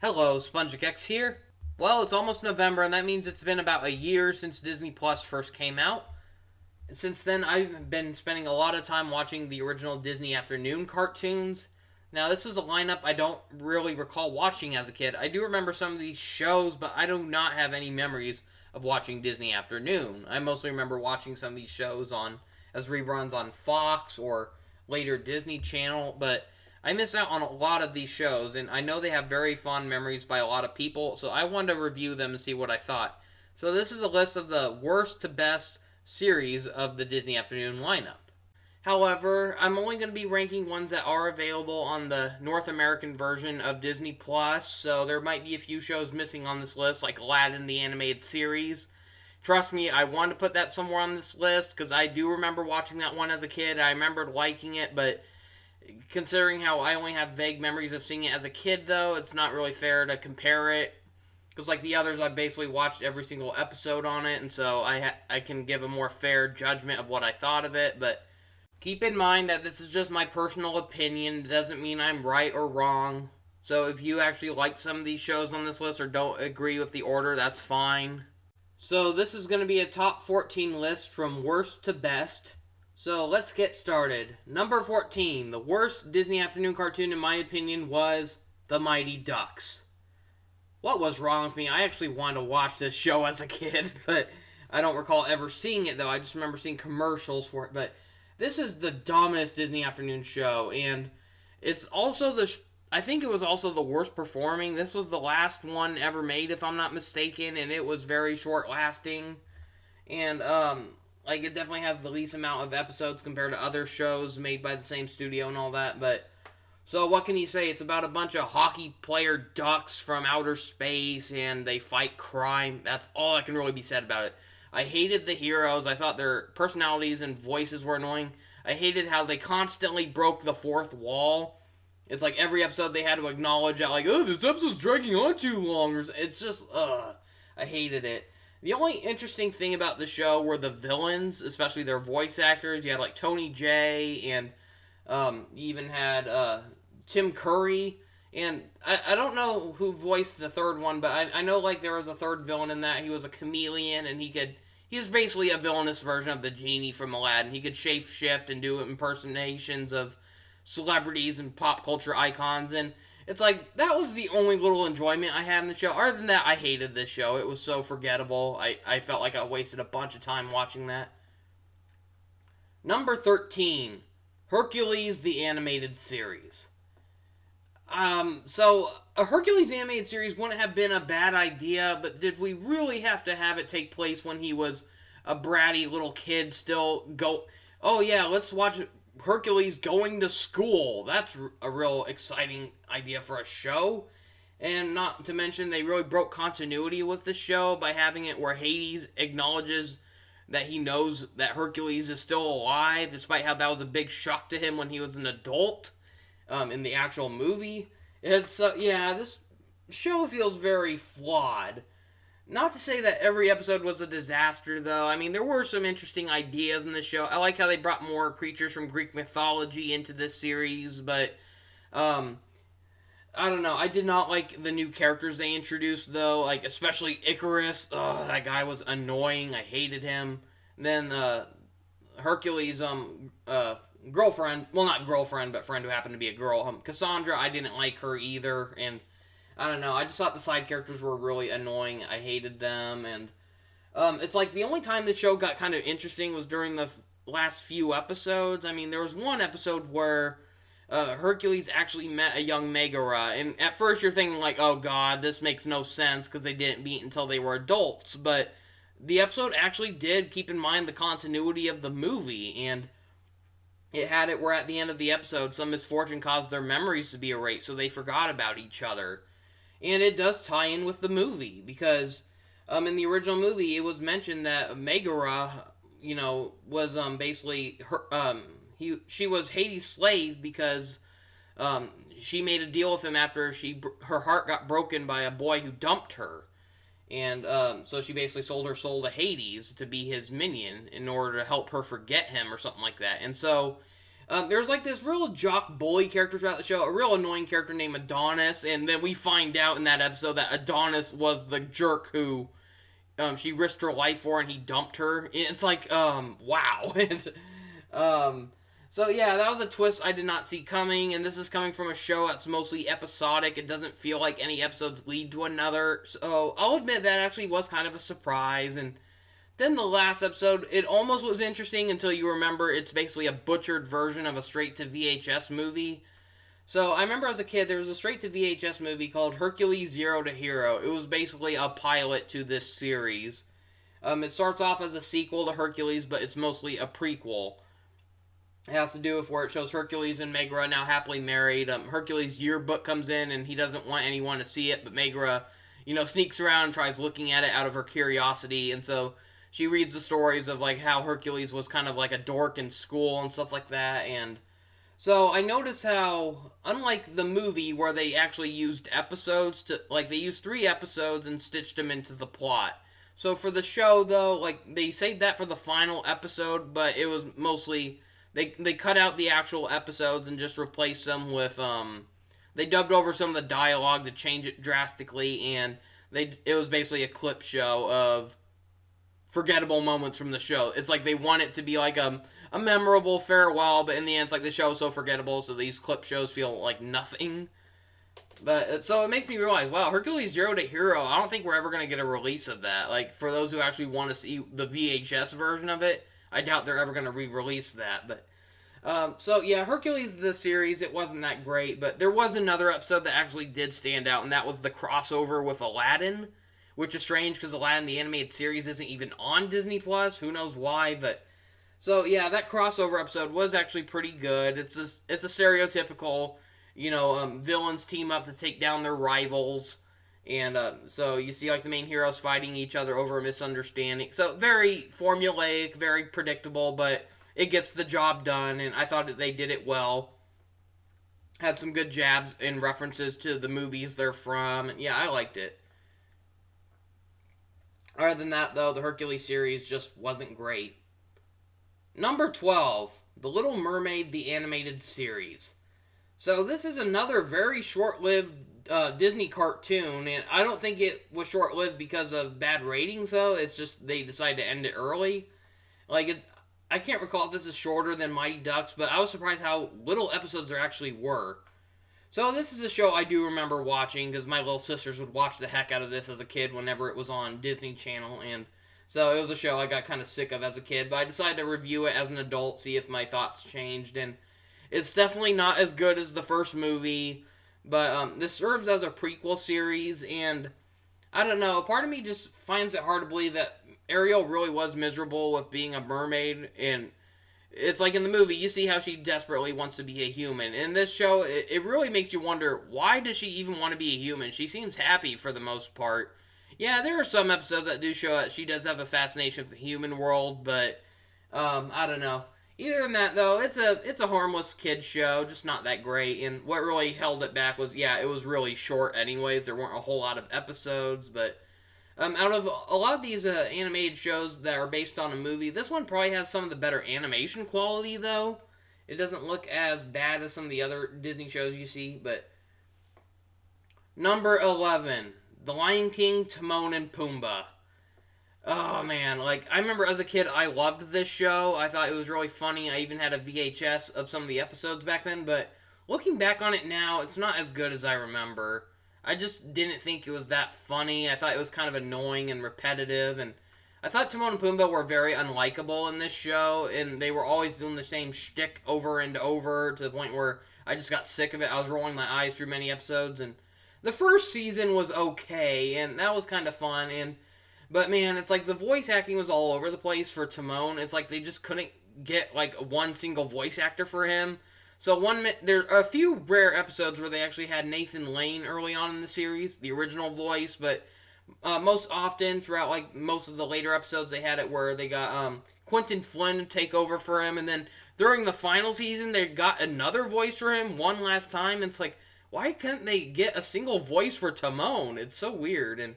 Hello, SpongicX here. Well, it's almost November, and that means it's been about a year since Disney Plus first came out. Since then, I've been spending a lot of time watching the original Disney Afternoon cartoons. Now, this is a lineup I don't really recall watching as a kid. I do remember some of these shows, but I do not have any memories of watching Disney Afternoon. I mostly remember watching some of these shows on as reruns on Fox or later Disney Channel, but I miss out on a lot of these shows, and I know they have very fond memories by a lot of people, so I wanted to review them and see what I thought. So this is a list of the worst to best series of the Disney Afternoon lineup. However, I'm only going to be ranking ones that are available on the North American version of Disney Plus, so there might be a few shows missing on this list, like Aladdin the Animated Series. Trust me, I wanted to put that somewhere on this list because I do remember watching that one as a kid. I remembered liking it, but considering how I only have vague memories of seeing it as a kid, though, it's not really fair to compare it. Because, like the others, I basically watched every single episode on it, and so I can give a more fair judgment of what I thought of it. But keep in mind that this is just my personal opinion. It doesn't mean I'm right or wrong. So if you actually like some of these shows on this list or don't agree with the order, that's fine. So this is going to be a top 14 list from worst to best. So let's get started. Number 14, the worst Disney Afternoon cartoon in my opinion was The Mighty Ducks. What was wrong with me? I actually wanted to watch this show as a kid, but I don't recall ever seeing it though. I just remember seeing commercials for it. But this is the dumbest Disney Afternoon show, and it's also I think it was also the worst performing. This was the last one ever made, if I'm not mistaken, and it was very short lasting. And like, it definitely has the least amount of episodes compared to other shows made by the same studio and all that. But so what can you say? It's about a bunch of hockey player ducks from outer space, and they fight crime. That's all that can really be said about it. I hated the heroes. I thought their personalities and voices were annoying. I hated how they constantly broke the fourth wall. It's like every episode they had to acknowledge that, like, oh, this episode's dragging on too long. It's just, I hated it. The only interesting thing about the show were the villains, especially their voice actors. You had, like, Tony Jay, and you even had Tim Curry. And I don't know who voiced the third one, but I know, like, there was a third villain in that. He was a chameleon, and he was basically a villainous version of the genie from Aladdin. He could shape-shift and do impersonations of celebrities and pop culture icons, and it's like, that was the only little enjoyment I had in the show. Other than that, I hated this show. It was so forgettable. I felt like I wasted a bunch of time watching that. Number 13, Hercules the Animated Series. So a Hercules animated series wouldn't have been a bad idea, but did we really have to have it take place when he was a bratty little kid still oh yeah, let's watch Hercules going to school. That's a real exciting idea for a show. And not to mention, they really broke continuity with the show by having it where Hades acknowledges that he knows that Hercules is still alive, despite how that was a big shock to him when he was an adult in the actual movie. It's, yeah, this show feels very flawed. Not to say that every episode was a disaster, though. I mean, there were some interesting ideas in the show. I like how they brought more creatures from Greek mythology into this series, but I don't know. I did not like the new characters they introduced, though. Like, especially Icarus. Ugh, that guy was annoying. I hated him. And then Hercules' girlfriend, well, not girlfriend, but friend who happened to be a girl, Cassandra, I didn't like her either, and I don't know, I just thought the side characters were really annoying. I hated them, and it's like the only time the show got kind of interesting was during the last few episodes. I mean, there was one episode where Hercules actually met a young Megara, and at first you're thinking, like, oh god, this makes no sense because they didn't meet until they were adults, but the episode actually did keep in mind the continuity of the movie, and it had it where at the end of the episode, some misfortune caused their memories to be erased, so they forgot about each other. And it does tie in with the movie, because in the original movie, it was mentioned that Megara, was basically she was Hades' slave because she made a deal with him after her heart got broken by a boy who dumped her. And so she basically sold her soul to Hades to be his minion in order to help her forget him or something like that. And so There's like this real jock bully character throughout the show, a real annoying character named Adonis, and then we find out in that episode that Adonis was the jerk who she risked her life for, and he dumped her. It's like, wow. So yeah, that was a twist I did not see coming, and this is coming from a show that's mostly episodic. It doesn't feel like any episodes lead to another, so I'll admit that actually was kind of a surprise. And then the last episode, it almost was interesting until you remember it's basically a butchered version of a straight-to-VHS movie. So I remember as a kid, there was a straight-to-VHS movie called Hercules Zero to Hero. It was basically a pilot to this series. It starts off as a sequel to Hercules, but it's mostly a prequel. It has to do with where it shows Hercules and Megra now happily married. Hercules' yearbook comes in, and he doesn't want anyone to see it, but Megra, sneaks around and tries looking at it out of her curiosity, and so she reads the stories of, like, how Hercules was kind of like a dork in school and stuff like that, and so I noticed how, unlike the movie where they actually used episodes they used 3 episodes and stitched them into the plot. So for the show, though, they saved that for the final episode, but it was mostly They cut out the actual episodes and just replaced them with they dubbed over some of the dialogue to change it drastically, and it was basically a clip show of forgettable moments from the show. It's like they want it to be like a memorable farewell, but in the end it's like the show is so forgettable, so these clip shows feel like nothing. But so it makes me realize, wow, Hercules Zero to Hero, I don't think we're ever going to get a release of that. Like, for those who actually want to see the VHS version of it, I doubt they're ever going to re-release that, but so yeah, Hercules the series, it wasn't that great, but there was another episode that actually did stand out, and that was the crossover with Aladdin, which is strange because Aladdin the animated series isn't even on Disney Plus. Who knows why? But so yeah, that crossover episode was actually pretty good. It's a stereotypical, villains team up to take down their rivals. And so you see, like, the main heroes fighting each other over a misunderstanding. So very formulaic, very predictable, but it gets the job done, and I thought that they did it well. Had some good jabs and references to the movies they're from, and yeah, I liked it. Other than that, though, the Hercules series just wasn't great. Number 12, The Little Mermaid, the animated series. So this is another very short-lived Disney cartoon, and I don't think it was short-lived because of bad ratings, though. It's just they decided to end it early. I can't recall if this is shorter than Mighty Ducks, but I was surprised how little episodes there actually were. So this is a show I do remember watching, because my little sisters would watch the heck out of this as a kid whenever it was on Disney Channel, and so it was a show I got kind of sick of as a kid, but I decided to review it as an adult, see if my thoughts changed, and it's definitely not as good as the first movie. But this serves as a prequel series, and I don't know, part of me just finds it hard to believe that Ariel really was miserable with being a mermaid, and it's like in the movie, you see how she desperately wants to be a human. In this show, it really makes you wonder, why does she even want to be a human? She seems happy for the most part. Yeah, there are some episodes that do show that she does have a fascination with the human world, but I don't know. Either than that, though, it's a harmless kid show, just not that great. And what really held it back was, yeah, it was really short anyways. There weren't a whole lot of episodes, but out of a lot of these animated shows that are based on a movie, this one probably has some of the better animation quality, though. It doesn't look as bad as some of the other Disney shows you see, but number 11, The Lion King, Timon and Pumbaa. Oh, man, I remember as a kid, I loved this show. I thought it was really funny. I even had a VHS of some of the episodes back then, but looking back on it now, it's not as good as I remember. I just didn't think it was that funny. I thought it was kind of annoying and repetitive, and I thought Timon and Pumbaa were very unlikable in this show, and they were always doing the same shtick over and over to the point where I just got sick of it. I was rolling my eyes through many episodes, and the first season was okay, and that was kind of fun, but man, it's like the voice acting was all over the place for Timon. It's like they just couldn't get one single voice actor for him. So there are a few rare episodes where they actually had Nathan Lane early on in the series, the original voice, but most often throughout most of the later episodes they had it where they got Quentin Flynn to take over for him, and then during the final season they got another voice for him one last time. It's like, why couldn't they get a single voice for Timon? It's so weird. And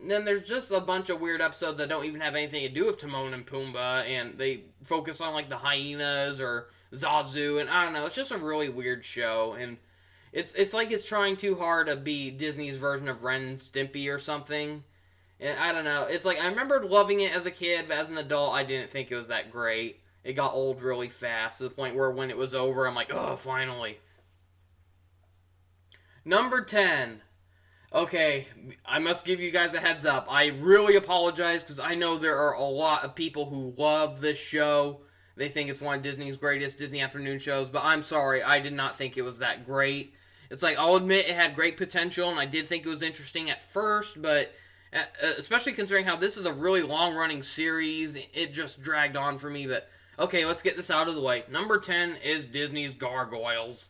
then there's just a bunch of weird episodes that don't even have anything to do with Timon and Pumbaa, and they focus on the hyenas or Zazu, and I don't know. It's just a really weird show, and it's like it's trying too hard to be Disney's version of Ren and Stimpy or something. And I don't know. It's like I remembered loving it as a kid, but as an adult, I didn't think it was that great. It got old really fast to the point where when it was over, I'm like, oh, finally. Number 10. Okay, I must give you guys a heads up. I really apologize because I know there are a lot of people who love this show. They think it's one of Disney's greatest Disney afternoon shows, but I'm sorry, I did not think it was that great. It's like, I'll admit it had great potential, and I did think it was interesting at first, but especially considering how this is a really long-running series, it just dragged on for me, but okay, let's get this out of the way. Number 10 is Disney's Gargoyles.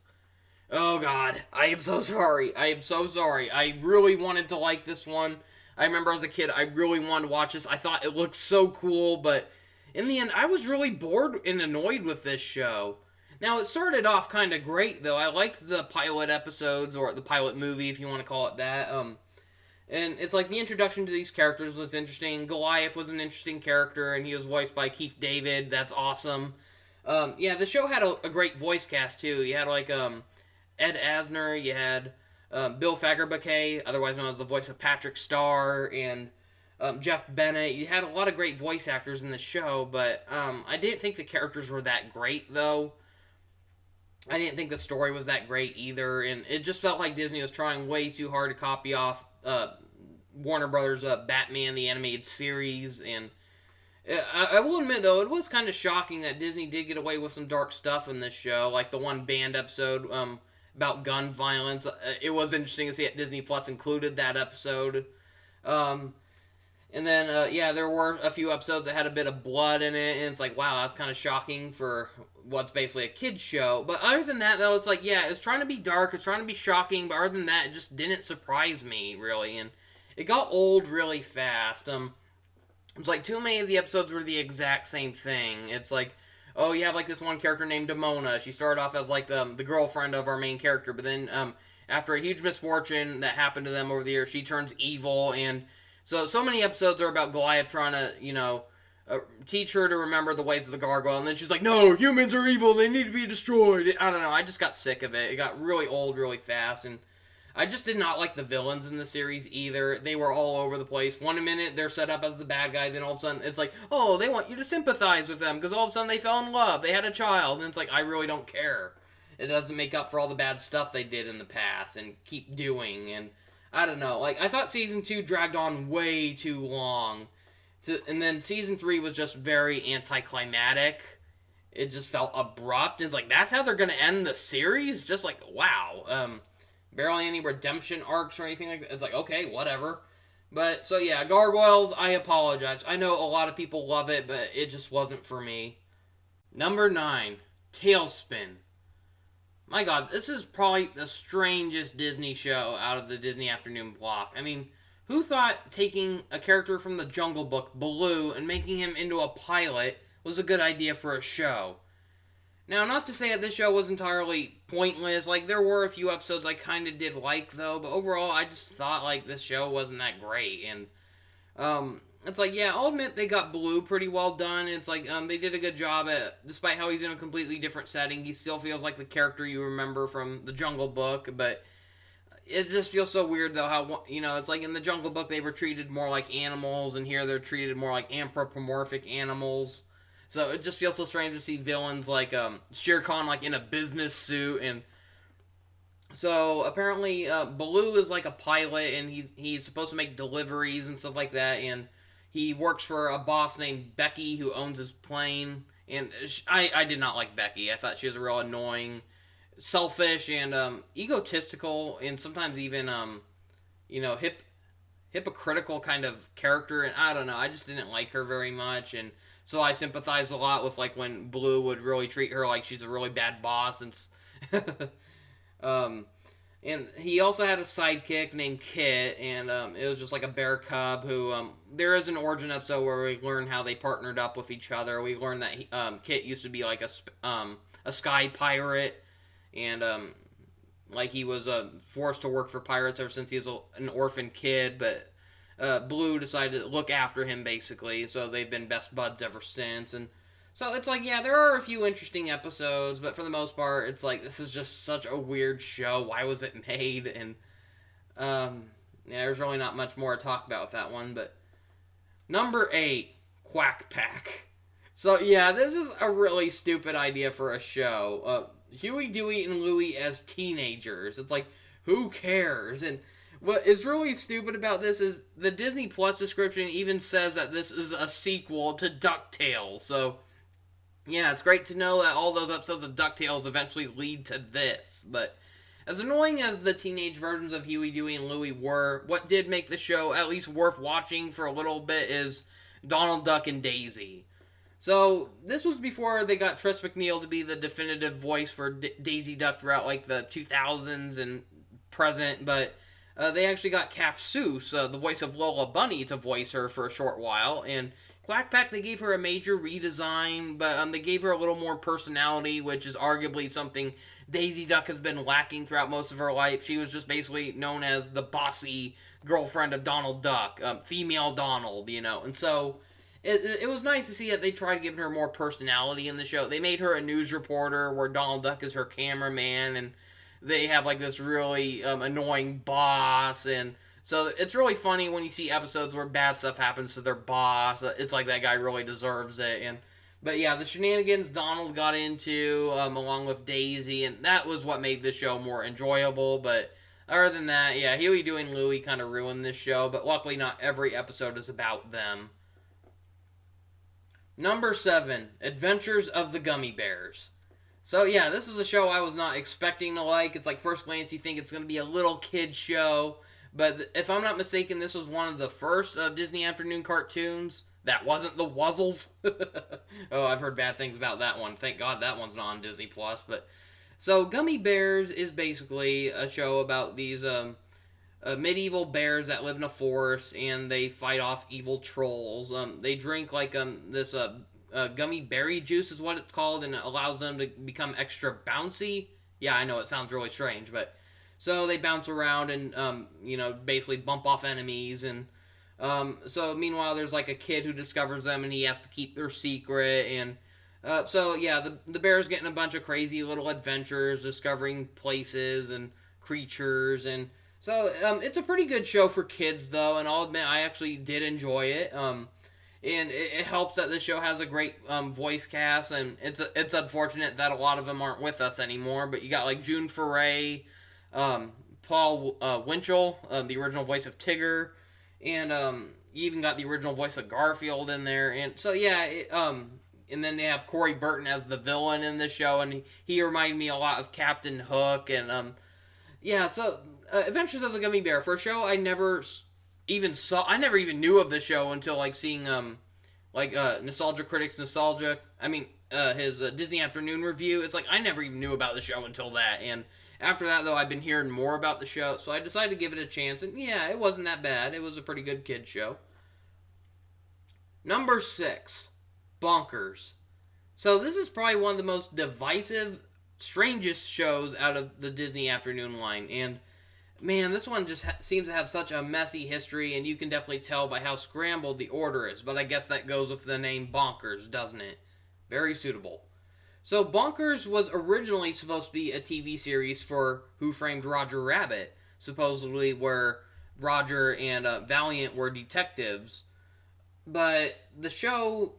Oh god, I am so sorry. I am so sorry. I really wanted to like this one. I remember as a kid, I really wanted to watch this. I thought it looked so cool, but in the end, I was really bored and annoyed with this show. Now, it started off kind of great, though. I liked the pilot episodes, or the pilot movie, if you want to call it that. And it's like the introduction to these characters was interesting. Goliath was an interesting character, and he was voiced by Keith David. That's awesome. Yeah, the show had a great voice cast, too. You had, like, Ed Asner, you had Bill Fagerbakke, otherwise known as the voice of Patrick Star, and Jeff Bennett. You had a lot of great voice actors in the show, but I didn't think the characters were that great, though. I didn't think the story was that great either, and it just felt like Disney was trying way too hard to copy off Warner Brothers' Batman the Animated Series, and I will admit, though, it was kind of shocking that Disney did get away with some dark stuff in this show, like the one banned episode about gun violence. It was interesting to see that Disney Plus included that episode. And then, yeah, there were a few episodes that had a bit of blood in it, and it's like, wow, that's kind of shocking for what's basically a kid's show. But other than that, though, it's like, yeah, it's trying to be dark, it's trying to be shocking, but other than that, it just didn't surprise me, really, and it got old really fast. It's like too many of the episodes were the exact same thing. It's like, oh, you have, like, this one character named Demona. She started off as, like, the girlfriend of our main character, but then, after a huge misfortune that happened to them over the years, she turns evil, and so many episodes are about Goliath trying to, teach her to remember the ways of the gargoyle, and then she's like, no, humans are evil, they need to be destroyed. I don't know, I just got sick of it. It got really old really fast, and I just did not like the villains in the series either. They were all over the place. One minute they're set up as the bad guy, then all of a sudden it's like, oh, they want you to sympathize with them, because all of a sudden they fell in love, they had a child, and it's like, I really don't care. It doesn't make up for all the bad stuff they did in the past, and keep doing, and I don't know. Like, I thought Season 2 dragged on way too long. And then Season 3 was just very anticlimactic. It just felt abrupt. It's like, that's how they're going to end the series? Just like, wow. Barely any redemption arcs or anything like that. It's like, okay, whatever. But, so yeah, Gargoyles, I apologize. I know a lot of people love it, but it just wasn't for me. Number 9, Tailspin. My god, this is probably the strangest Disney show out of the Disney Afternoon block. I mean, who thought taking a character from the Jungle Book, Baloo, and making him into a pilot was a good idea for a show? Now, not to say that this show was entirely pointless. Like, there were a few episodes I kind of did like, though, but overall, I just thought, like, this show wasn't that great, and, it's like, yeah, I'll admit they got Baloo pretty well done. It's like, they did a good job at, despite how he's in a completely different setting, he still feels like the character you remember from the Jungle Book, but it just feels so weird, though, how, it's like in the Jungle Book they were treated more like animals, and here they're treated more like anthropomorphic animals. So it just feels so strange to see villains like, Shere Khan, like, in a business suit, and so apparently, Baloo is like a pilot, and he's supposed to make deliveries and stuff like that, and he works for a boss named Becky who owns his plane, and I did not like Becky. I thought she was a real annoying, selfish, and egotistical, and sometimes even, hypocritical kind of character, and I don't know, I just didn't like her very much, and so I sympathize a lot with, like, when Blue would really treat her like she's a really bad boss, and and he also had a sidekick named Kit, and it was just like a bear cub who, there is an origin episode where we learn how they partnered up with each other. We learned that Kit used to be like a sky pirate, and like he was forced to work for pirates ever since he was an orphan kid, but Blue decided to look after him, basically, so they've been best buds ever since, and So it's like, yeah, there are a few interesting episodes, but for the most part, it's like, this is just such a weird show. Why was it made? And, um, yeah, there's really not much more to talk about with that one, but number 8, Quack Pack. So, yeah, this is a really stupid idea for a show. Huey, Dewey, and Louie as teenagers. It's like, who cares? And what is really stupid about this is the Disney Plus description even says that this is a sequel to Ducktales. So, yeah, it's great to know that all those episodes of DuckTales eventually lead to this. But as annoying as the teenage versions of Huey, Dewey, and Louie were, what did make the show at least worth watching for a little bit is Donald Duck and Daisy. So this was before they got Tris McNeil to be the definitive voice for Daisy Duck throughout like the 2000s and present, but they actually got Kath Seuss, the voice of Lola Bunny, to voice her for a short while, and Quack Pack, they gave her a major redesign, but they gave her a little more personality, which is arguably something Daisy Duck has been lacking throughout most of her life. She was just basically known as the bossy girlfriend of Donald Duck, female Donald, you know. And so it was nice to see that they tried giving her more personality in the show. They made her a news reporter where Donald Duck is her cameraman, and they have like this really annoying boss, and so it's really funny when you see episodes where bad stuff happens to their boss. It's like that guy really deserves it. But yeah, the shenanigans Donald got into, along with Daisy, and that was what made the show more enjoyable. But other than that, yeah, Huey, Dewey, and Louie kind of ruined this show. But luckily, not every episode is about them. Number 7, Adventures of the Gummy Bears. So yeah, this is a show I was not expecting to like. It's like first glance you think it's going to be a little kid show. But if I'm not mistaken, this was one of the first Disney afternoon cartoons that wasn't the Wuzzles. Oh, I've heard bad things about that one. Thank God that one's not on Disney Plus. But so Gummy Bears is basically a show about these medieval bears that live in a forest and they fight off evil trolls. They drink like this gummy berry juice is what it's called, and it allows them to become extra bouncy. Yeah, I know it sounds really strange, but so they bounce around and, basically bump off enemies. And so meanwhile, there's like a kid who discovers them and he has to keep their secret. And so, yeah, the bears getting a bunch of crazy little adventures, discovering places and creatures. And so it's a pretty good show for kids, though. And I'll admit, I actually did enjoy it. And it helps that the show has a great voice cast. And it's unfortunate that a lot of them aren't with us anymore. But you got like June Foray, Paul Winchell, the original voice of Tigger, and you even got the original voice of Garfield in there. And so yeah, and then they have Corey Burton as the villain in the show, and he reminded me a lot of Captain Hook. And yeah, so Adventures of the Gummy Bear, for a show I never even knew of the show until like seeing Nostalgia Critics Nostalgia. I mean, his Disney Afternoon review. It's like I never even knew about the show until that. And after that, though, I've been hearing more about the show, so I decided to give it a chance, and yeah, it wasn't that bad. It was a pretty good kid show. Number 6, Bonkers. So this is probably one of the most divisive, strangest shows out of the Disney Afternoon line, and man, this one just seems to have such a messy history, and you can definitely tell by how scrambled the order is, but I guess that goes with the name Bonkers, doesn't it? Very suitable. So Bonkers was originally supposed to be a TV series for Who Framed Roger Rabbit, supposedly where Roger and Valiant were detectives. But the show,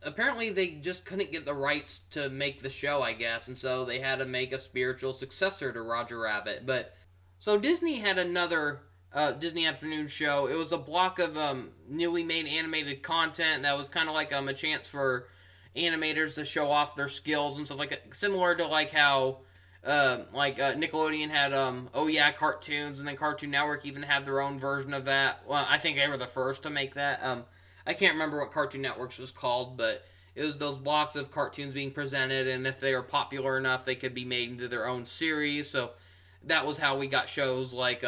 apparently they just couldn't get the rights to make the show, I guess, and so they had to make a spiritual successor to Roger Rabbit. But so Disney had another Disney Afternoon show. It was a block of newly made animated content that was kind of like a chance for animators to show off their skills and stuff like that, similar to like how Nickelodeon had Oh Yeah cartoons, and then Cartoon Network even had their own version of that. Well, I think they were the first to make that. I can't remember what Cartoon Network's was called, but it was those blocks of cartoons being presented, and if they were popular enough, they could be made into their own series. So that was how we got shows like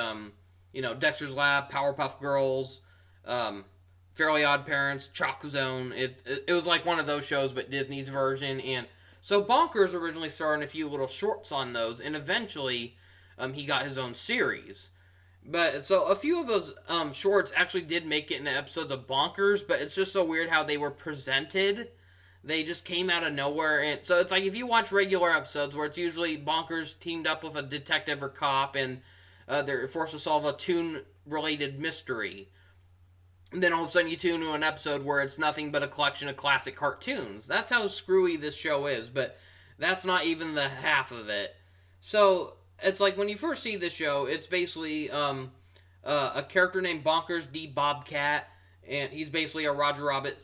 Dexter's Lab, Powerpuff Girls, Fairly Odd Parents, Chalk Zone. It was like one of those shows, but Disney's version. And so Bonkers originally starred in a few little shorts on those, and eventually he got his own series. But so a few of those shorts actually did make it into episodes of Bonkers, but it's just so weird how they were presented They just came out of nowhere, and so it's like if you watch regular episodes where it's usually Bonkers teamed up with a detective or cop, and they're forced to solve a tune-related mystery. And then all of a sudden you tune to an episode where it's nothing but a collection of classic cartoons. That's how screwy this show is, but that's not even the half of it. So it's like when you first see this show, it's basically a character named Bonkers D. Bobcat, and he's basically a Roger Rabbit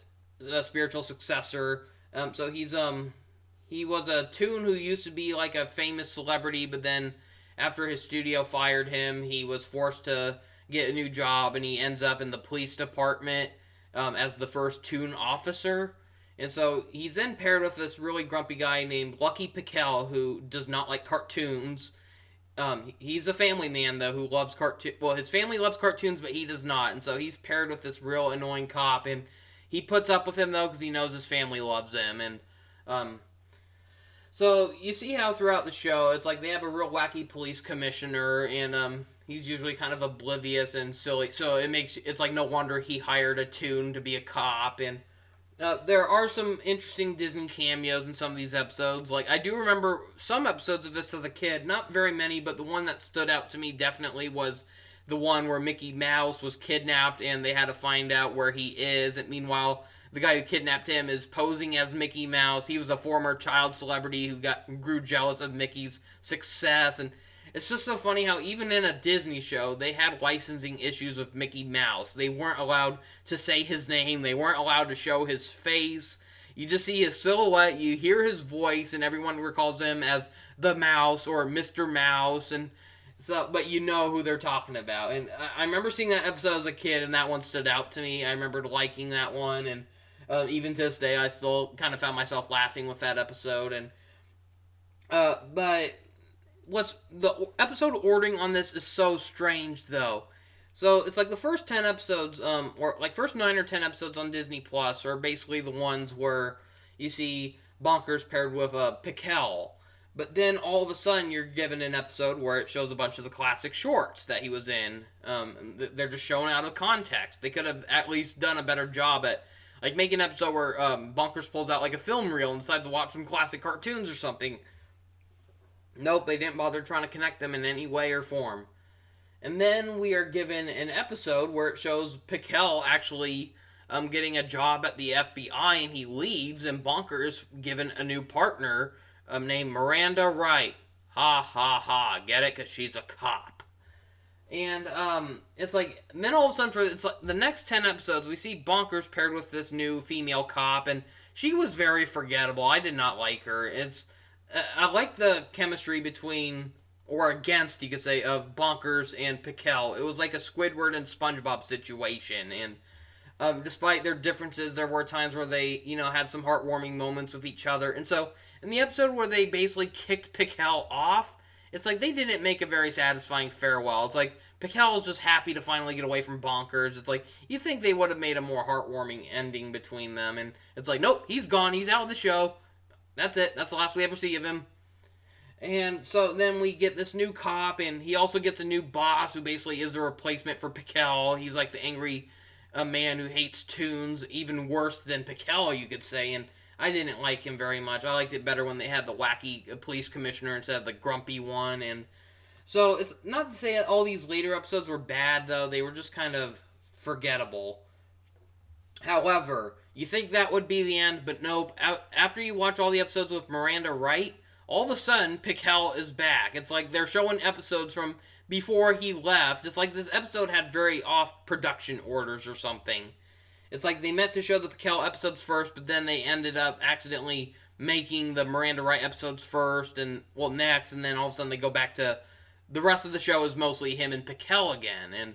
spiritual successor. So he was a toon who used to be like a famous celebrity, but then after his studio fired him, he was forced to get a new job, and he ends up in the police department as the first toon officer. And so he's then paired with this really grumpy guy named Lucky Pickell, who does not like cartoons. He's a family man, though, who loves cartoons. Well, his family loves cartoons, but he does not. And so he's paired with this real annoying cop, and he puts up with him, though, because he knows his family loves him. And so you see how throughout the show, it's like they have a real wacky police commissioner, and he's usually kind of oblivious and silly. So it's like no wonder he hired a toon to be a cop. And there are some interesting Disney cameos in some of these episodes. Like, I do remember some episodes of this as a kid. Not very many, but the one that stood out to me definitely was the one where Mickey Mouse was kidnapped and they had to find out where he is. And meanwhile, the guy who kidnapped him is posing as Mickey Mouse. He was a former child celebrity who grew jealous of Mickey's success. And it's just so funny how even in a Disney show, they had licensing issues with Mickey Mouse. They weren't allowed to say his name. They weren't allowed to show his face. You just see his silhouette, you hear his voice, and everyone recalls him as the Mouse or Mr. Mouse. And so, but you know who they're talking about. And I remember seeing that episode as a kid, and that one stood out to me. I remembered liking that one, and even to this day, I still kind of found myself laughing with that episode. And but the episode ordering on this is so strange, though. So it's like the first 10 episodes, or like first 9 or 10 episodes on Disney Plus are basically the ones where you see Bonkers paired with Pickell. But then all of a sudden you're given an episode where it shows a bunch of the classic shorts that he was in. They're just shown out of context. They could have at least done a better job at like making an episode where Bonkers pulls out like a film reel and decides to watch some classic cartoons or something. Nope, they didn't bother trying to connect them in any way or form. And then we are given an episode where it shows Pickell actually getting a job at the FBI, and he leaves, and Bonkers given a new partner named Miranda Wright. Ha ha ha, get it? Because she's a cop. And it's like, and then all of a sudden, it's like the next 10 episodes, we see Bonkers paired with this new female cop, and she was very forgettable. I did not like her. I like the chemistry between, or against, you could say, of Bonkers and Pickell. It was like a Squidward and SpongeBob situation, and despite their differences, there were times where they, had some heartwarming moments with each other. And so, in the episode where they basically kicked Pickell off, it's like they didn't make a very satisfying farewell. It's like Pickell is just happy to finally get away from Bonkers. It's like, you think they would have made a more heartwarming ending between them, and it's like, nope, he's gone, he's out of the show. That's it. That's the last we ever see of him. And so then we get this new cop, and he also gets a new boss who basically is the replacement for Pickell. He's like the angry man who hates toons, even worse than Pickell, you could say. And I didn't like him very much. I liked it better when they had the wacky police commissioner instead of the grumpy one. And so it's not to say that all these later episodes were bad, though. They were just kind of forgettable. However, you think that would be the end, but nope. After you watch all the episodes with Miranda Wright, all of a sudden, Pickell is back. It's like they're showing episodes from before he left. It's like this episode had very off production orders or something. It's like they meant to show the Pickell episodes first, but then they ended up accidentally making the Miranda Wright episodes first, and, well, next, and then all of a sudden they go back to the rest of the show is mostly him and Pickell again. And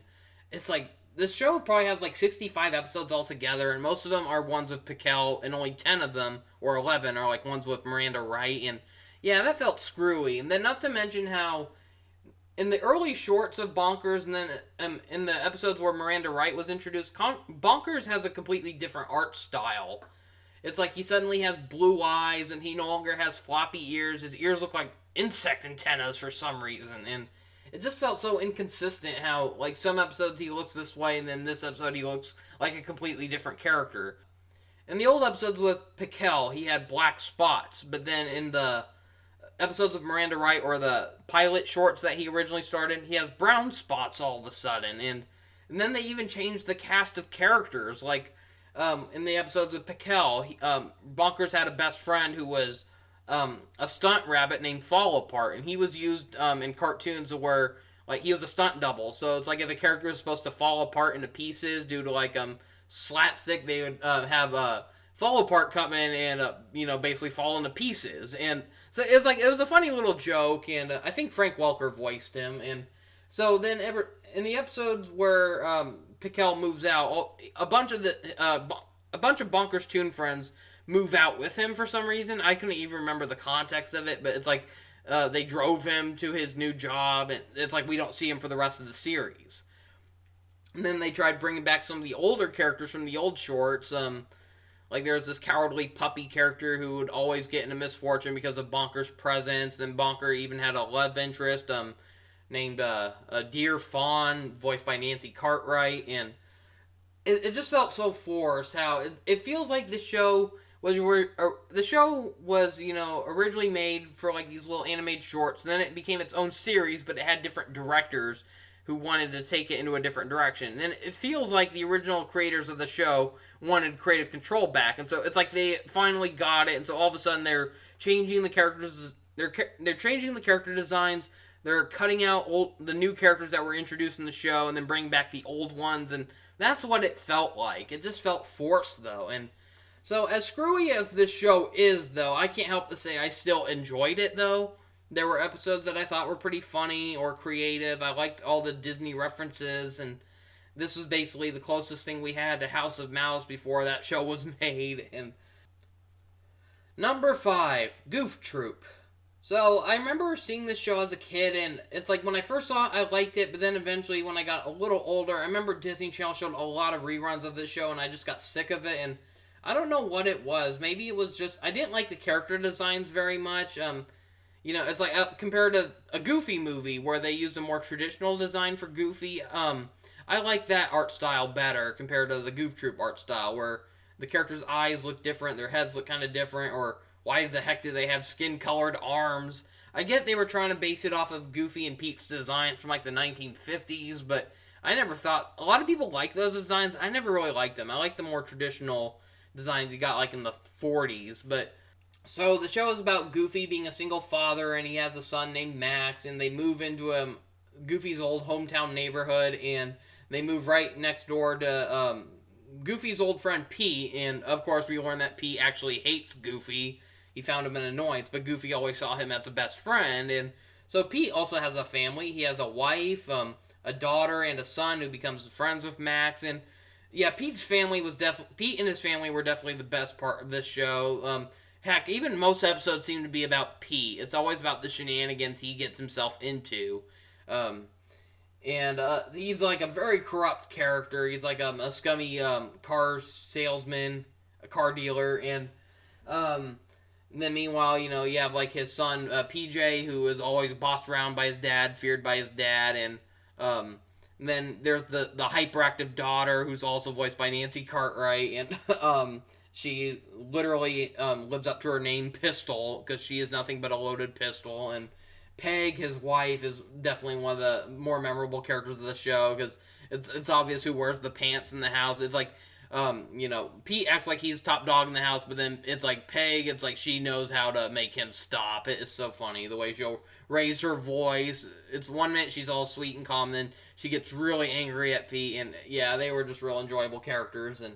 it's like, this show probably has like 65 episodes altogether, and most of them are ones with Pickell, and only 10 of them, or 11, are like ones with Miranda Wright, and yeah, that felt screwy. And then not to mention how, in the early shorts of Bonkers, and then in the episodes where Miranda Wright was introduced, Bonkers has a completely different art style. It's like he suddenly has blue eyes, and he no longer has floppy ears. His ears look like insect antennas for some reason, and it just felt so inconsistent how, like, some episodes he looks this way, and then this episode he looks like a completely different character. in the old episodes with Piquel, he had black spots, but then in the episodes of Miranda Wright or the pilot shorts that he originally started, he has brown spots all of a sudden, and then they even changed the cast of characters. Like in the episodes of Piquel, Bonkers had a best friend who was a stunt rabbit named Fall Apart, and he was used in cartoons where like he was a stunt double. So it's like if a character was supposed to fall apart into pieces due to like slapstick, they would have Fall Apart come in and basically fall into pieces. And so it was a funny little joke, and I think Frank Welker voiced him. And so then in the episodes where Piquel moves out, a bunch of Bonkers Toon friends move out with him for some reason. I couldn't even remember the context of it, but it's like they drove him to his new job, and it's like we don't see him for the rest of the series. And then they tried bringing back some of the older characters from the old shorts. Like there's this cowardly puppy character who would always get into misfortune because of Bonkers' presence. Then Bonker even had a love interest named Dear Fawn, voiced by Nancy Cartwright, and it just felt so forced. How it feels like the show was originally made for like these little animated shorts, and then it became its own series, but it had different directors who wanted to take it into a different direction. And it feels like the original creators of the show wanted creative control back, and so it's like they finally got it, and so all of a sudden they're changing the characters. They're changing the character designs. They're cutting out the new characters that were introduced in the show, and then bringing back the old ones, and that's what it felt like. It just felt forced, though, and so as screwy as this show is, though, I can't help to say I still enjoyed it, though. There were episodes that I thought were pretty funny or creative. I liked all the Disney references, and this was basically the closest thing we had to House of Mouse before that show was made. And number 5, Goof Troop. So I remember seeing this show as a kid, and it's like when I first saw it, I liked it, but then eventually when I got a little older, I remember Disney Channel showed a lot of reruns of this show, and I just got sick of it, and I don't know what it was. Maybe it was just I didn't like the character designs very much. It's like compared to a Goofy movie where they used a more traditional design for Goofy. I like that art style better compared to the Goof Troop art style where the characters' eyes look different, their heads look kind of different, or why the heck do they have skin-colored arms? I get they were trying to base it off of Goofy and Pete's designs from like the 1950s, but I never thought a lot of people like those designs. I never really liked them. I like the more traditional designs you got like in the 40s. But so the show is about Goofy being a single father, and he has a son named Max, and they move into Goofy's old hometown neighborhood, and they move right next door to Goofy's old friend Pete, and of course we learn that Pete actually hates Goofy. He found him an annoyance, but Goofy always saw him as a best friend, and so Pete also has a family. He has a wife, a daughter, and a son who becomes friends with Max, and yeah, Pete and his family were definitely the best part of this show. Heck, even most episodes seem to be about Pete. It's always about the shenanigans he gets himself into. And he's like a very corrupt character. He's like a scummy car salesman, a car dealer, and then meanwhile, you have like his son PJ, who is always bossed around by his dad, feared by his dad, and then there's the hyperactive daughter, who's also voiced by Nancy Cartwright, and she literally lives up to her name, Pistol, because she is nothing but a loaded pistol, and Peg, his wife, is definitely one of the more memorable characters of the show because it's obvious who wears the pants in the house. It's like, Pete acts like he's top dog in the house, but then it's like Peg, it's like she knows how to make him stop. It is so funny the way she'll raise her voice. It's 1 minute she's all sweet and calm, then she gets really angry at Pete, and yeah, they were just real enjoyable characters. And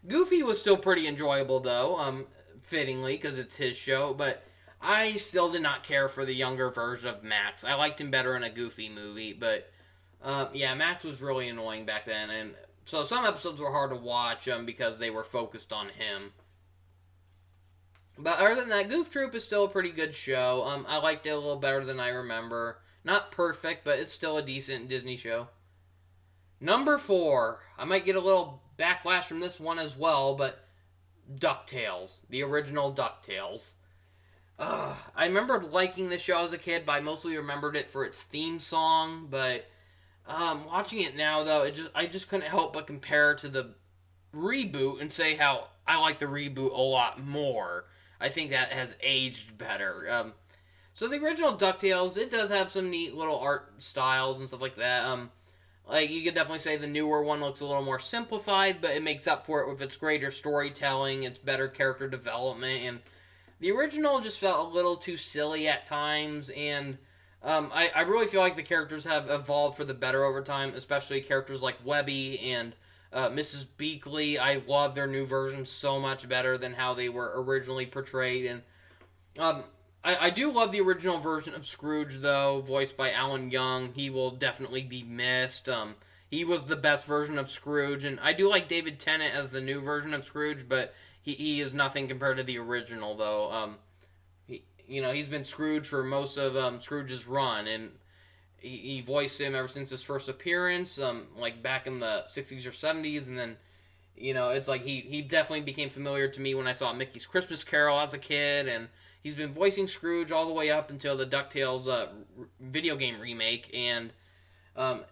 Goofy was still pretty enjoyable though, fittingly because it's his show, but I still did not care for the younger version of Max. I liked him better in a Goofy movie, but Max was really annoying back then, and so some episodes were hard to watch because they were focused on him. But other than that, Goof Troop is still a pretty good show. I liked it a little better than I remember. Not perfect, but it's still a decent Disney show. Number 4. I might get a little backlash from this one as well, but Ducktales. The original Ducktales. I remember liking this show as a kid, but I mostly remembered it for its theme song. But watching it now, though, I just couldn't help but compare it to the reboot and say how I like the reboot a lot more. I think that has aged better. So the original Ducktales, it does have some neat little art styles and stuff like that. Like you could definitely say the newer one looks a little more simplified, but it makes up for it with its greater storytelling, its better character development, and the original just felt a little too silly at times. And I really feel like the characters have evolved for the better over time, especially characters like Webby and Mrs. Beakley. I love their new versions so much better than how they were originally portrayed. And um, I do love the original version of Scrooge, though, voiced by Alan Young. He will definitely be missed. He was the best version of Scrooge, and I do like David Tennant as the new version of Scrooge, but he is nothing compared to the original, though. He's been Scrooge for most of Scrooge's run, and he voiced him ever since his first appearance, like back in the 60s or 70s, and then it's like he definitely became familiar to me when I saw Mickey's Christmas Carol as a kid, and he's been voicing Scrooge all the way up until the DuckTales video game remake, and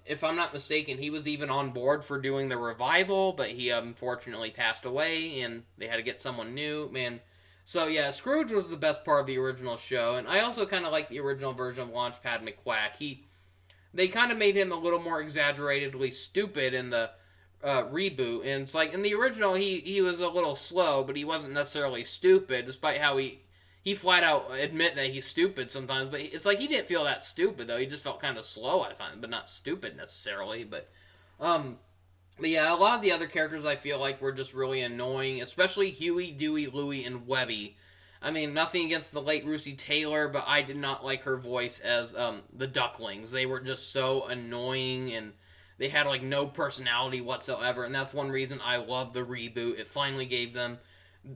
if I'm not mistaken, he was even on board for doing the revival, but he unfortunately passed away, and they had to get someone new, man. So yeah, Scrooge was the best part of the original show, and I also kind of like the original version of Launchpad McQuack. They kind of made him a little more exaggeratedly stupid in the reboot, and it's like in the original he was a little slow, but he wasn't necessarily stupid, despite how he flat out admit that he's stupid sometimes. But it's like he didn't feel that stupid though. He just felt kind of slow at times, but not stupid necessarily. But yeah, a lot of the other characters I feel like were just really annoying, especially Huey, Dewey, Louie, and Webby. I mean, nothing against the late Russi Taylor, but I did not like her voice as the Ducklings. They were just so annoying, and they had like no personality whatsoever. And that's one reason I love the reboot. It finally gave them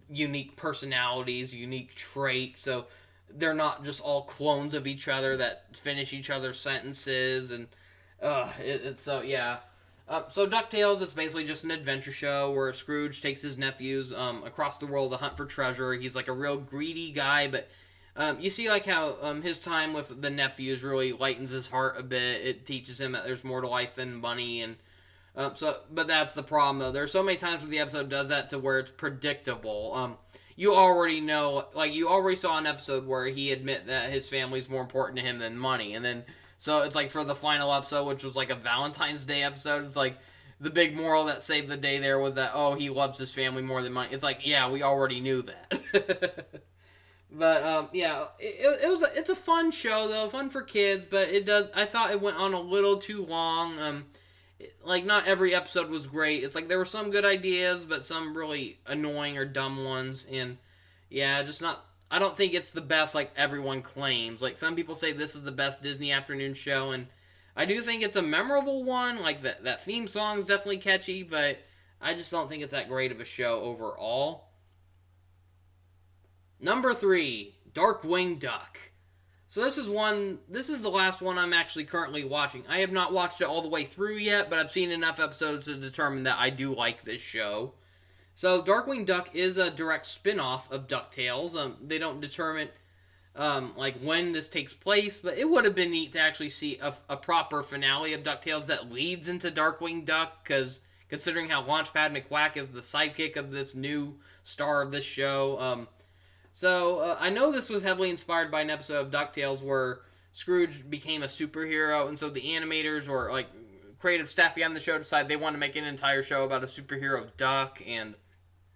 unique personalities, unique traits, so they're not just all clones of each other that finish each other's sentences. And it's so yeah. So DuckTales, it's basically just an adventure show where Scrooge takes his nephews across the world to hunt for treasure. He's like a real greedy guy, but you see like how his time with the nephews really lightens his heart a bit. It teaches him that there's more to life than money, and but that's the problem though. There's so many times where the episode does that to where it's predictable. You already know, like you already saw an episode where he admit that his family's more important to him than money, and then so it's like for the final episode, which was like a Valentine's Day episode, it's like the big moral that saved the day there was that, oh, he loves his family more than money. It's like, yeah, we already knew that. But yeah, it's a fun show though, fun for kids, but I thought it went on a little too long. Like not every episode was great. It's like there were some good ideas, but some really annoying or dumb ones, and yeah, just not. I don't think it's the best like everyone claims. Like some people say this is the best Disney afternoon show, and I do think it's a memorable one. Like that theme song is definitely catchy, but I just don't think it's that great of a show overall. Number 3, Darkwing Duck. So this is the last one I'm actually currently watching. I have not watched it all the way through yet, but I've seen enough episodes to determine that I do like this show. So Darkwing Duck is a direct spin-off of DuckTales. They don't determine like when this takes place, but it would have been neat to actually see a proper finale of DuckTales that leads into Darkwing Duck, because considering how Launchpad McQuack is the sidekick of this new star of this show. So I know this was heavily inspired by an episode of DuckTales where Scrooge became a superhero, and so the animators or like creative staff behind the show decided they wanted to make an entire show about a superhero duck. And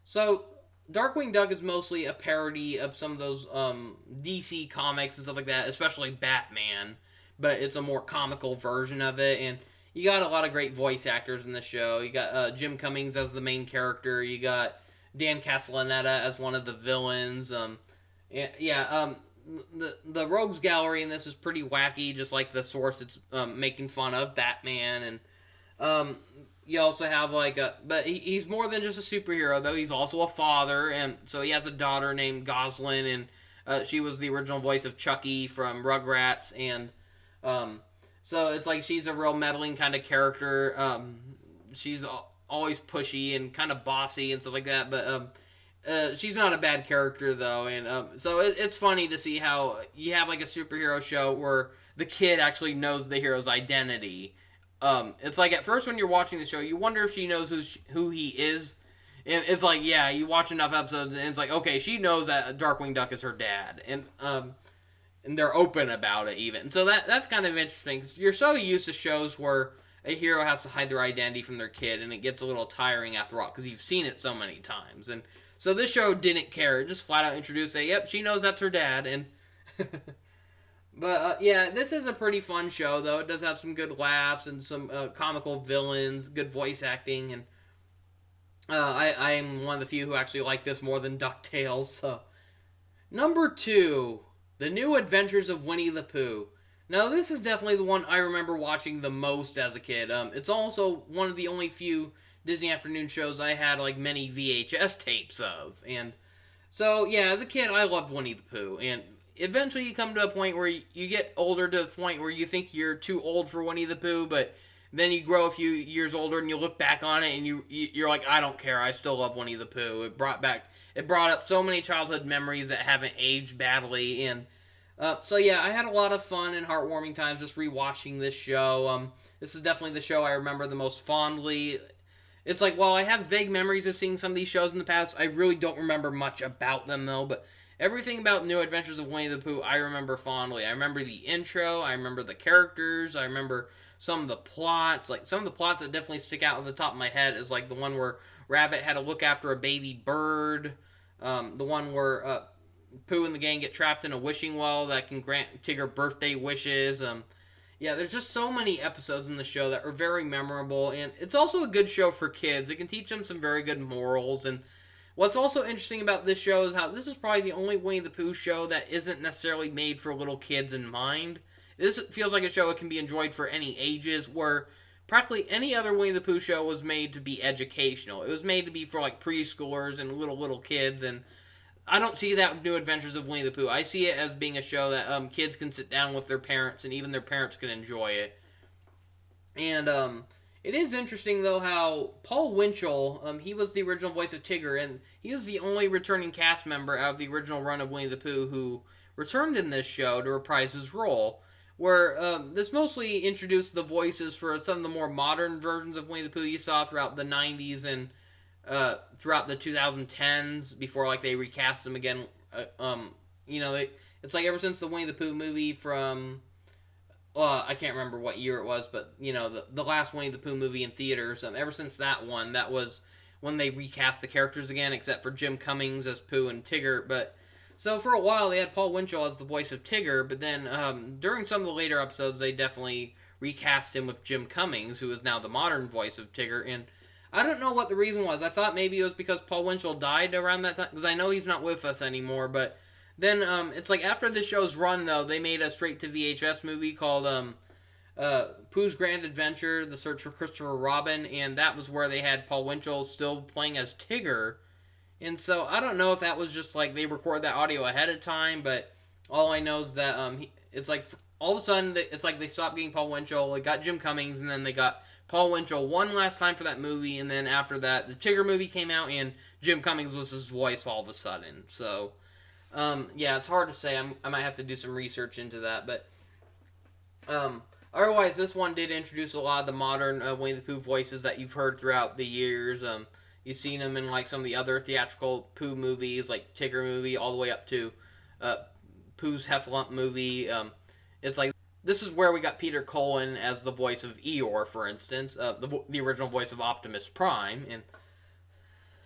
so Darkwing Duck is mostly a parody of some of those DC comics and stuff like that, especially Batman, but it's a more comical version of it. And you got a lot of great voice actors in the show. You got Jim Cummings as the main character. You got Dan Castellaneta as one of the villains. The Rogues Gallery in this is pretty wacky, just like the source it's making fun of, Batman. And you also have but he's more than just a superhero, though. He's also a father, and so he has a daughter named Goslin, and she was the original voice of Chucky from Rugrats. And so it's like she's a real meddling kind of character. She's always pushy and kind of bossy and stuff like that, but she's not a bad character though. And so it's funny to see how you have like a superhero show where the kid actually knows the hero's identity. It's like at first when you're watching the show, you wonder if she knows who he is And it's like, yeah, you watch enough episodes, and it's like, okay, she knows that Darkwing Duck is her dad, and they're open about it even. So that's kind of interesting, because you're so used to shows where a hero has to hide their identity from their kid, and it gets a little tiring after all, because you've seen it so many times. And so this show didn't care; it just flat out introduced, say, yep, she knows that's her dad, and. But yeah, this is a pretty fun show, though. It does have some good laughs and some comical villains, good voice acting, and I am one of the few who actually like this more than Ducktales. So. Number 2, The New Adventures of Winnie the Pooh. Now, this is definitely the one I remember watching the most as a kid. It's also one of the only few Disney afternoon shows I had like many VHS tapes of, and so yeah, as a kid, I loved Winnie the Pooh, and eventually you come to a point where you get older to the point where you think you're too old for Winnie the Pooh, but then you grow a few years older and you look back on it and you're like, I don't care, I still love Winnie the Pooh. It brought up so many childhood memories that haven't aged badly, and so yeah, I had a lot of fun and heartwarming times just rewatching this show. This is definitely the show I remember the most fondly. It's like, while I have vague memories of seeing some of these shows in the past, I really don't remember much about them though, but everything about New Adventures of Winnie the Pooh I remember fondly. I remember the intro, I remember the characters, I remember some of the plots. Like, some of the plots that definitely stick out at the top of my head is like the one where Rabbit had to look after a baby bird, the one where Pooh and the gang get trapped in a wishing well that can grant Tigger birthday wishes. Yeah, there's just so many episodes in the show that are very memorable, and it's also a good show for kids. It can teach them some very good morals, and what's also interesting about this show is how this is probably the only Winnie the Pooh show that isn't necessarily made for little kids in mind. This feels like a show that can be enjoyed for any ages, where practically any other Winnie the Pooh show was made to be educational. It was made to be for like preschoolers and little kids, and I don't see that with New Adventures of Winnie the Pooh. I see it as being a show that kids can sit down with their parents, and even their parents can enjoy it. And it is interesting, though, how Paul Winchell, he was the original voice of Tigger, and he was the only returning cast member out of the original run of Winnie the Pooh who returned in this show to reprise his role. Where this mostly introduced the voices for some of the more modern versions of Winnie the Pooh you saw throughout the 90s and throughout the 2010s before like they recast him again. It's like ever since the Winnie the Pooh movie from I can't remember what year it was, but the last Winnie the Pooh movie in theaters. Ever since that one, that was when they recast the characters again, except for Jim Cummings as Pooh and Tigger. But so for a while they had Paul Winchell as the voice of Tigger, but then during some of the later episodes they definitely recast him with Jim Cummings, who is now the modern voice of Tigger. And I don't know what the reason was. I thought maybe it was because Paul Winchell died around that time, because I know he's not with us anymore. But then it's like after this show's run, though, they made a straight-to-VHS movie called Pooh's Grand Adventure, The Search for Christopher Robin, and that was where they had Paul Winchell still playing as Tigger. And so I don't know if that was just like they recorded that audio ahead of time, but all I know is that it's like all of a sudden it's like they stopped getting Paul Winchell, they got Jim Cummings, and then they got Paul Winchell one last time for that movie, and then after that, the Tigger movie came out, and Jim Cummings was his voice all of a sudden. So, yeah, it's hard to say. I might have to do some research into that, but otherwise, this one did introduce a lot of the modern Winnie the Pooh voices that you've heard throughout the years. You've seen them in like some of the other theatrical Pooh movies, like Tigger movie, all the way up to Pooh's Heffalump movie. It's like this is where we got Peter Cullen as the voice of Eeyore, for instance, the original voice of Optimus Prime. And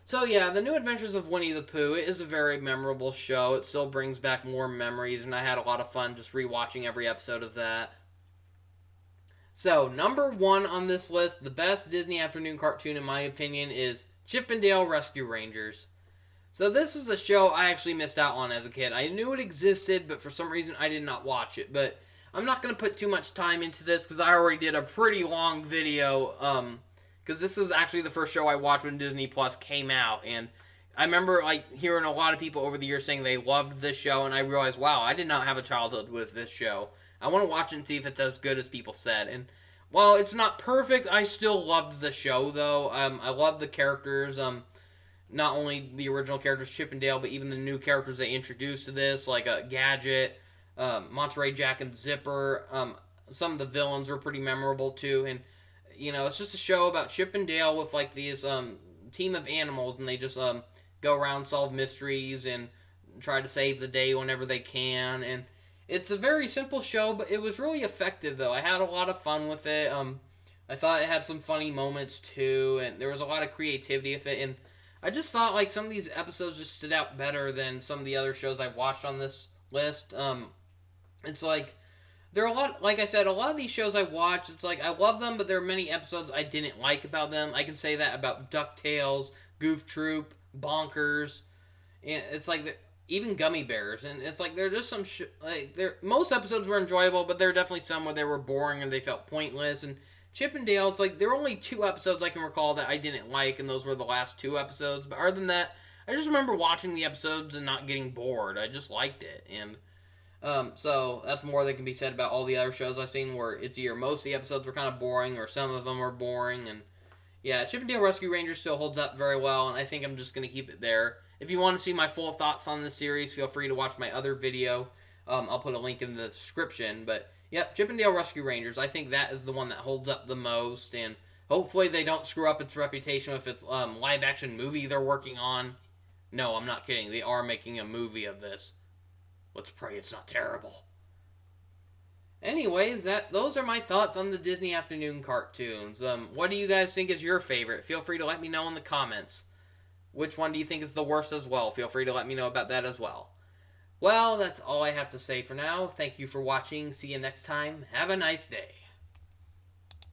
so yeah, The New Adventures of Winnie the Pooh, it is a very memorable show. It still brings back more memories, and I had a lot of fun just rewatching every episode of that. So, number 1 on this list, the best Disney afternoon cartoon in my opinion, is Chip 'n Dale Rescue Rangers. So this was a show I actually missed out on as a kid. I knew it existed, but for some reason I did not watch it. But I'm not going to put too much time into this because I already did a pretty long video. Because this is actually the first show I watched when Disney Plus came out. And I remember like hearing a lot of people over the years saying they loved this show. And I realized, wow, I did not have a childhood with this show. I want to watch it and see if it's as good as people said. And while it's not perfect, I still loved the show, though. I love the characters. Not only the original characters, Chip and Dale, but even the new characters they introduced to this, like Gadget, Monterey Jack and Zipper. Some of the villains were pretty memorable, too. And, it's just a show about Chip and Dale with, like, these team of animals, and they just go around, solve mysteries, and try to save the day whenever they can. And it's a very simple show, but it was really effective though. I had a lot of fun with it. I thought it had some funny moments too, and there was a lot of creativity with it. And I just thought like some of these episodes just stood out better than some of the other shows I've watched on this list. It's like there are a lot, like I said, a lot of these shows I watch. It's like I love them, but there are many episodes I didn't like about them. I can say that about Ducktales, Goof Troop, Bonkers. And it's like even Gummy Bears, and it's like there are just some like there. Most episodes were enjoyable, but there are definitely some where they were boring and they felt pointless. And Chip and Dale, it's like there were only 2 episodes I can recall that I didn't like, and those were the last 2 episodes. But other than that, I just remember watching the episodes and not getting bored. I just liked it, and so that's more that can be said about all the other shows I've seen, where it's either most of the episodes were kind of boring or some of them were boring. And yeah, Chip and Dale Rescue Rangers still holds up very well, and I think I'm just gonna keep it there. If you want to see my full thoughts on this series, feel free to watch my other video. I'll put a link in the description. But yep, Chip and Dale Rescue Rangers. I think that is the one that holds up the most, and hopefully they don't screw up its reputation with its live action movie they're working on. No, I'm not kidding. They are making a movie of this. Let's pray it's not terrible. Anyways, those are my thoughts on the Disney afternoon cartoons. What do you guys think is your favorite? Feel free to let me know in the comments. Which one do you think is the worst as well? Feel free to let me know about that as well. Well, that's all I have to say for now. Thank you for watching. See you next time. Have a nice day.